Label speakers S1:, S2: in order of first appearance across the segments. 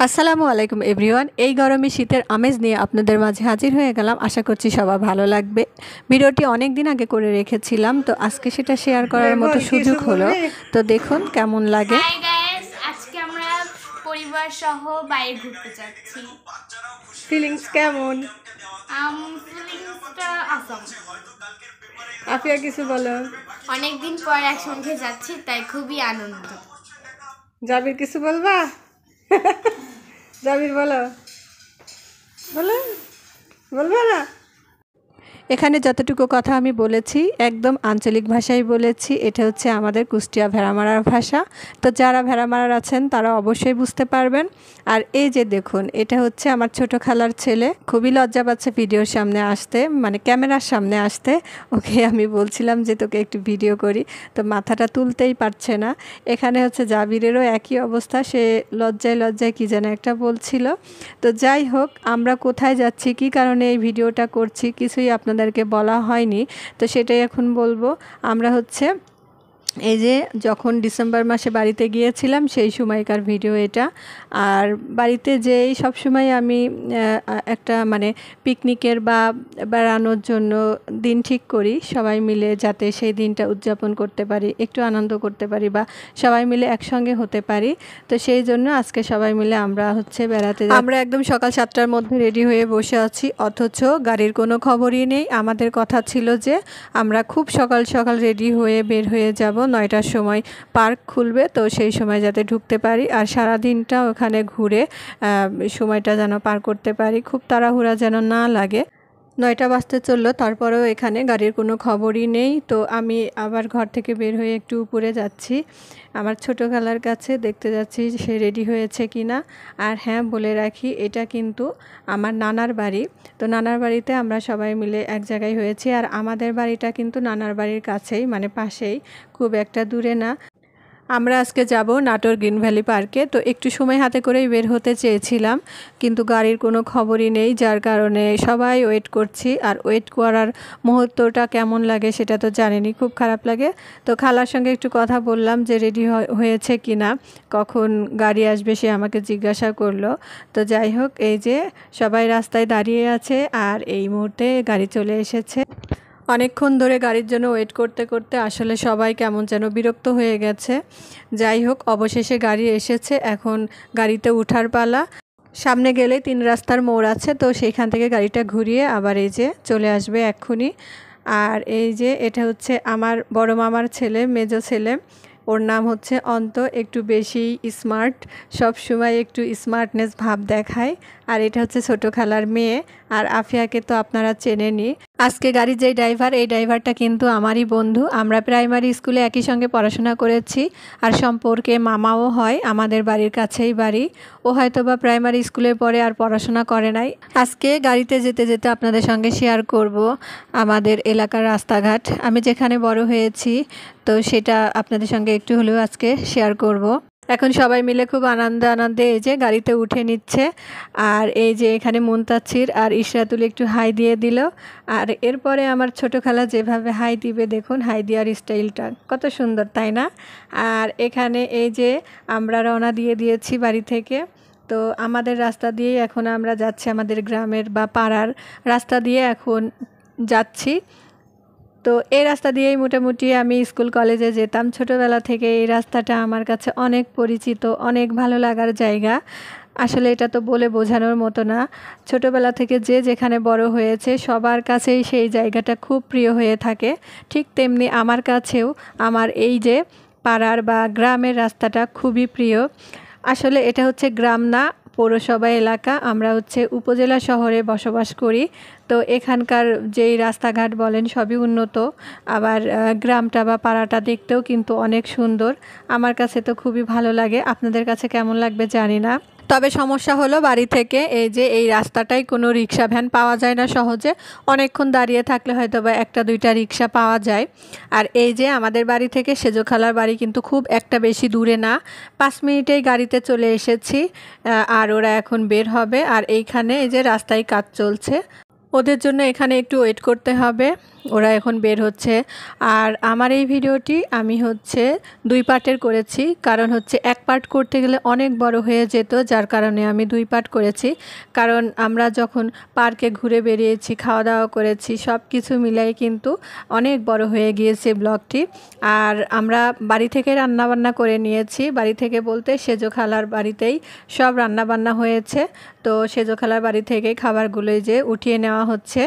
S1: আসসালামু আলাইকুম এভরিওয়ান। এই গরমে শীতের আমেজ নিয়ে আপনাদের মাঝে হাজির হয়ে গেলাম। আশা করছি সবার ভালো লাগবে। ভিডিওটি অনেক দিন আগে করে রেখেছিলাম, তো আজকে সেটা শেয়ার করার মতো সুযোগ হলো। তো দেখুন কেমন লাগে।
S2: হাই গাইস, আজকে আমরা পরিবার সহ বাইরে ঘুরতে যাচ্ছি।
S1: ফিলিংস কেমন?
S2: ফিলিংসটা আসাম।
S1: আফিয়া কিছু বলো।
S2: অনেকদিন পর একসঙ্গে যাচ্ছি, তাই খুবই আনন্দ।
S1: জাবির কিছু বলবা? জাবির বলো, বলো, বলবা না? এখানে যতটুকু কথা আমি বলেছি একদম আঞ্চলিক ভাষায় বলেছি। এটা হচ্ছে আমাদের কুষ্টিয়া ভেড়ামারার ভাষা। তো যারা ভেড়ামারার আছেন তারা অবশ্যই বুঝতে পারবেন। আর এই যে দেখুন, এটা হচ্ছে আমার ছোট খালার ছেলে। খুবই লজ্জা পাচ্ছে ভিডিওর সামনে আসতে, মানে ক্যামেরার সামনে আসতে। ওকে আমি বলছিলাম যে তোকে একটু ভিডিও করি, তো মাথাটা তুলতেই পারছে না। এখানে হচ্ছে জাবিরেরও একই অবস্থা, সে লজ্জায় লজ্জায় কী যেন একটা বলছিল। তো যাই হোক, আমরা কোথায় যাচ্ছি, কী কারণে এই ভিডিওটা করছি কিছুই আপনাদেরকে বলা হয়নি। তো সেটাই এখন বলবো। আমরা হচ্ছে এই যে যখন ডিসেম্বর মাসে বাড়িতে গিয়েছিলাম সেই সময়কার ভিডিও এটা। আর বাড়িতে যেই সবসময় আমি একটা মানে পিকনিকের বা বেড়ানোর জন্য দিন ঠিক করি সবাই মিলে, যাতে সেই দিনটা উদযাপন করতে পারি, একটু আনন্দ করতে পারি বা সবাই মিলে একসঙ্গে হতে পারি। তো সেই জন্য আজকে সবাই মিলে আমরা হচ্ছে বেড়াতে যাচ্ছি। আমরা একদম সকাল 7টার মধ্যে রেডি হয়ে বসে আছি, অথচ গাড়ির কোনো খবরই নেই। আমাদের কথা ছিল যে আমরা খুব সকাল সকাল রেডি হয়ে বের হয়ে যাব, 9টার সময় পার্ক খুলবে, তো সেই সময় যাতে ঢুকতে পারি আর সারা দিনটা ওখানে ঘুরে সময়টা যেন পার করতে পারি, খুব তাড়াহুড়া যেন না লাগে। 9টা বাজতে চললো, তারপরেও এখানে গাড়ির কোনো খবরই নেই। তো আমি আবার ঘর থেকে বের হয়ে একটু উপরে যাচ্ছি আমার ছোটো খালার কাছে, দেখতে যাচ্ছি সে রেডি হয়েছে কি না। আর হ্যাঁ, বলে রাখি এটা কিন্তু আমার নানার বাড়ি। তো নানার বাড়িতে আমরা সবাই মিলে এক জায়গায় হয়েছি, আর আমাদের বাড়িটা কিন্তু নানার বাড়ির কাছেই, মানে পাশেই, খুব একটা দূরে না। আমরা আজকে যাব নাটোর গ্রিন ভ্যালি পার্কে। তো একটু সময় হাতে করেই বের হতে চেয়েছিলাম, কিন্তু গাড়ির কোনো খবরই নেই, যার কারণে সবাই ওয়েট করছি। আর ওয়েট করার মুহূর্তটা কেমন লাগে সেটা তো জানেনই, খুব খারাপ লাগে। তো খালার সঙ্গে একটু কথা বললাম যে রেডি হয়েছে কি না, কখন গাড়ি আসবে সে আমাকে জিজ্ঞাসা করলো। তো যাই হোক, এই যে সবাই রাস্তায় দাঁড়িয়ে আছে আর এই মুহূর্তে গাড়ি চলে এসেছে। অনেকক্ষণ ধরে গাড়ির জন্য ওয়েট করতে করতে আসলে সবাই কেমন যেন বিরক্ত হয়ে গেছে। যাই হোক, অবশেষে গাড়ি এসেছে, এখন গাড়িতে ওঠার পালা। সামনে গেলে 3 রাস্তার মোড় আছে, তো সেইখান থেকে গাড়িটা ঘুরিয়ে আবার এই যে চলে আসবে এক্ষুনি। আর এই যে এটা হচ্ছে আমার বড় মামার ছেলে, মেজো ছেলে। ওর নাম হচ্ছে অন্ত, একটু বেশি স্মার্ট, সব সময় একটু স্মার্টনেস ভাব দেখায়। আর এটা হচ্ছে ছোটো খালার মেয়ে। আর আফিয়াকে তো আপনারা চেনেনই। আজকে গাড়ির যেই ড্রাইভার, এই ড্রাইভারটা কিন্তু আমারই বন্ধু। আমরা প্রাইমারি স্কুলে একই সঙ্গে পড়াশোনা করেছি, আর সম্পর্কে মামাও হয়, আমাদের বাড়ির কাছেই বাড়ি। ও হয়তো বা প্রাইমারি স্কুলে পড়ে আর পড়াশোনা করে নাই। আজকে গাড়িতে যেতে যেতে আপনাদের সঙ্গে শেয়ার করব আমাদের এলাকার রাস্তাঘাট, আমি যেখানে বড় হয়েছি, তো সেটা আপনাদের সঙ্গে একটু হলেও আজকে শেয়ার করব। এখন সবাই মিলে খুব আনন্দে এই যে গাড়িতে উঠে নিচ্ছে। আর এই যে এখানে মুনতাচ্ছির আর ইশরাতুল একটু হাই দিয়ে দিল। আর এরপরে আমার ছোটো খালা যেভাবে হাই দিবে দেখুন, হাই দেওয়ার স্টাইলটা কত সুন্দর, তাই না? আর এখানে এই যে আমরা রওনা দিয়ে দিয়েছি বাড়ি থেকে। তো আমাদের রাস্তা দিয়েই এখন আমরা যাচ্ছি, আমাদের গ্রামের বা পাড়ার রাস্তা দিয়ে এখন যাচ্ছি। তো এই রাস্তা দিয়েই মোটামুটি আমি স্কুল কলেজে যেতাম ছোটোবেলা থেকে। এই রাস্তাটা আমার কাছে অনেক পরিচিত, অনেক ভালো লাগার জায়গা। আসলে এটা তো বলে বোঝানোর মতো না। ছোটোবেলা থেকে যে যেখানে বড় হয়েছে সবার কাছেই সেই জায়গাটা খুব প্রিয় হয়ে থাকে। ঠিক তেমনি আমার কাছেও আমার এই যে পাড়ার বা গ্রামের রাস্তাটা খুবই প্রিয়। আসলে এটা হচ্ছে গ্রাম না, পৌরসভা এলাকা। আমরা হচ্ছে উপজেলা শহরে বসবাস করি। তো এখানকার যেই রাস্তাঘাট বলেন সবই উন্নত, আবার গ্রামটা বা পাড়াটা দেখতেও কিন্তু অনেক সুন্দর। আমার কাছে তো খুবই ভালো লাগে, আপনাদের কাছে কেমন লাগবে জানি না। তবে সমস্যা হলো বাড়ি থেকে এই যে এই রাস্তাটায় কোনো রিক্সা ভ্যান পাওয়া যায় না সহজে। অনেকক্ষণ দাঁড়িয়ে থাকলে হয়তো বা 1-2টা রিক্সা পাওয়া যায়। আর এই যে আমাদের বাড়ি থেকে সেজো খালার বাড়ি কিন্তু খুব একটা বেশি দূরে না, 5 মিনিটেই গাড়িতে চলে এসেছি। আর ওরা এখন বের হবে। আর এইখানে এই যে রাস্তায় কাজ চলছে, ওদের জন্য এখানে একটু ওয়েট করতে হবে। ওরা এখন বের হচ্ছে। আর আমার এই ভিডিওটি আমি হচ্ছে 2 পার্টের করেছি, কারণ হচ্ছে 1 পার্ট করতে গেলে অনেক বড় হয়ে যেত, যার কারণে আমি 2 পার্ট করেছি। কারণ আমরা যখন পার্কে ঘুরে বেরিয়েছি, খাওয়া দাওয়া করেছি, সব কিছু মিলাই কিন্তু অনেক বড় হয়ে গিয়েছে ব্লগটি। আর আমরা বাড়ি থেকে রান্নাবান্না করে নিয়েছি, বাড়ি থেকে বলতে সেজো খালার বাড়িতেই সব রান্নাবান্না হয়েছে। তো সেজো খালার বাড়ি থেকে খাবারগুলোই যে উঠিয়ে নেওয়া হচ্ছে,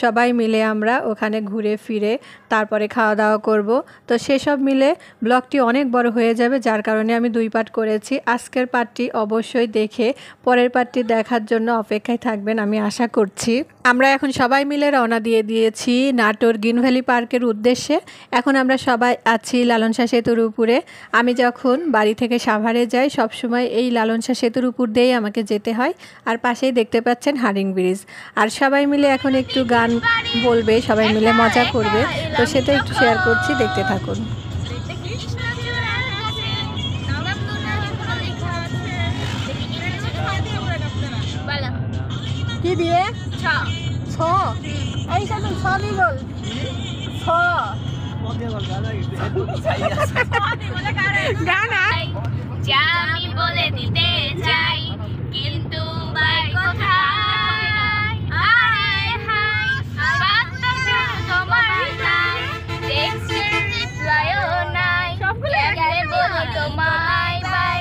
S1: সবাই মিলে আমরা ওখানে ঘুরে ফিরে তারপরে খাওয়া দাওয়া করব। তো সেসব মিলে ব্লগটি অনেক বড় হয়ে যাবে, যার কারণে আমি 2 পার্ট করেছি। আজকের পার্টটি অবশ্যই দেখে পরের পার্টটি দেখার জন্য অপেক্ষায় থাকবেন আমি আশা করছি। আমরা এখন সবাই মিলে রওনা দিয়ে দিয়েছি নাটোর গ্রিন ভ্যালি পার্কের উদ্দেশ্যে। এখন আমরা সবাই আছি লালন শাহ সেতুর উপরে। আমি যখন বাড়ি থেকে সাভারে যাই সবসময় এই লালন শাহ সেতুর উপর দিয়েই আমাকে যেতে হয়। আর পাশেই দেখতে পাচ্ছেন হারিং ব্রিজ। আর সবাই মিলে এখন একটু গান বলবে, সবাই মিলে মজা করবে, তো সেটা একটু শেয়ার করছি, দেখতে থাকুন। কি দিয়ে ছ এই সাথে সবই বল ছ
S2: যা আমি বলে দিতে চাই, কিন্তু বাই কোথায়? আয় হায়, বার্তা তোমার নাই, টেক্সটের রিপ্লাইও নাই, কেমনে বলি তোমায় বাই।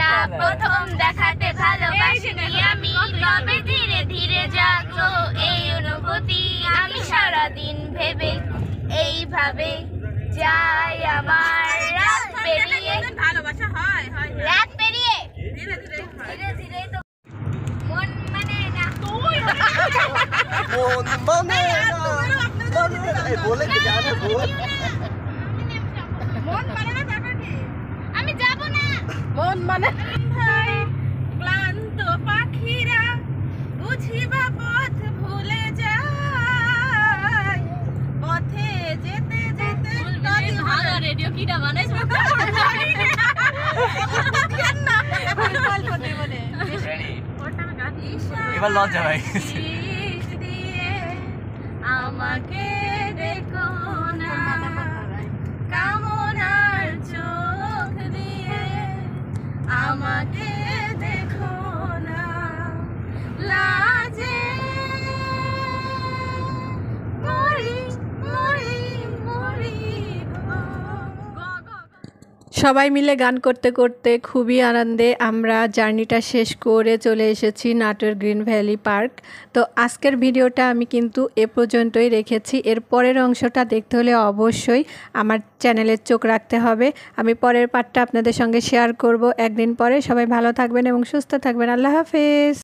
S2: না প্রথম দেখাতে ভালোবাসিনি আমি, তবে ধীরে ধীরে জাগলো এই অনুভূতি। আমি সারাদিন ভেবে এইভাবে যাই আমার রাত পেরিয়ে, ভালোবাসা হয় রাত পেরিয়ে ধীরে ধীরে তো মন মানে না
S3: মন মানে না এই বলে কি জানো বল
S2: মন মানে না ব্যাপারটি আমি যাব না।
S1: মন মানে
S2: ক্লান্ত পাখিরা বুঝিবা পথ ভুলে যায়, পথে যেতে যেতে ভাঙা রেডিও কিটা বানাইছ
S3: এবার লজ্জা ভাই
S2: আমাকে দেখো না কামনার চোখ দিয়ে, আমাকে দেখো না লাজে মরি মরি মরি গো।
S1: সবাই মিলে গান করতে করতে খুবই আনন্দে আমরা জার্নিটা শেষ করে চলে এসেছি নাটোর গ্রিন ভ্যালি পার্ক। তো আজকের ভিডিওটা আমি কিন্তু এ পর্যন্তই রেখেছি। এর পরের অংশটা দেখতে হলে অবশ্যই আমার চ্যানেলে চোখ রাখতে হবে। আমি পরের পার্টটা আপনাদের সঙ্গে শেয়ার করব একদিন পরে। সবাই ভালো থাকবেন এবং সুস্থ থাকবেন। আল্লাহ হাফেজ।